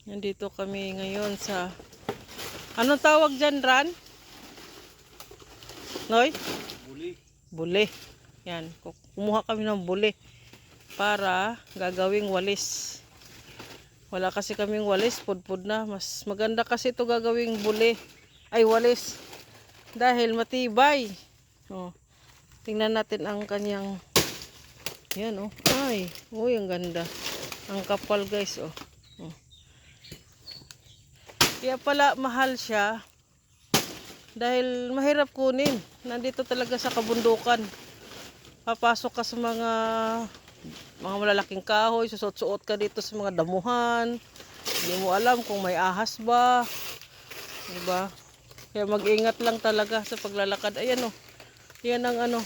Nandito kami ngayon sa... Anong tawag dyan, Ran? Noy? Buli. Buli. Yan. Kumuha kami ng buli para gagawing walis. Wala kasi kaming walis. Pudpud na. Mas maganda kasi ito gagawing buli. Ay, walis. Dahil matibay. Oh. Tingnan natin ang kanyang... Yan, oh. Ay. Uy, ang ganda. Ang kapal, guys, oh. Oh. Kaya pala mahal siya dahil mahirap kunin. Nandito talaga sa kabundukan. Papasok ka sa mga malalaking kahoy, susuot-suot ka dito sa mga damuhan. Hindi mo alam kung may ahas ba. Diba? Kaya mag-ingat lang talaga sa paglalakad. Ayan oh. Yan ang ano.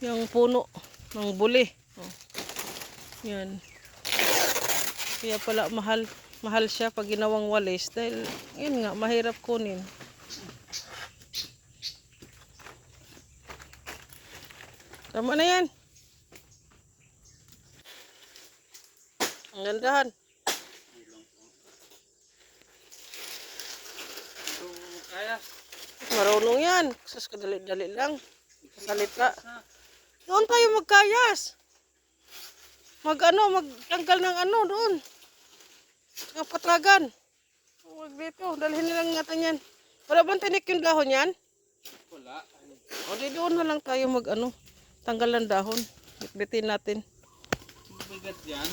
Yung puno ng buli. Oh. Yan. Kaya pala mahal siya pag ginawang walis dahil yun nga mahirap kunin. Tama na yan. Ang gandahan. Kaya. Marunong yan. Sus, kadali-dali lang. Salita. Doon tayo magkayas. Magtanggal ng ano doon. Ang patragan. Huwag dito. Dalhin nilang natin yan. Wala bang tinik yung dahon yan? Wala. O di doon na lang tayo tanggal ng dahon. Bitbitin natin. Bigat yan.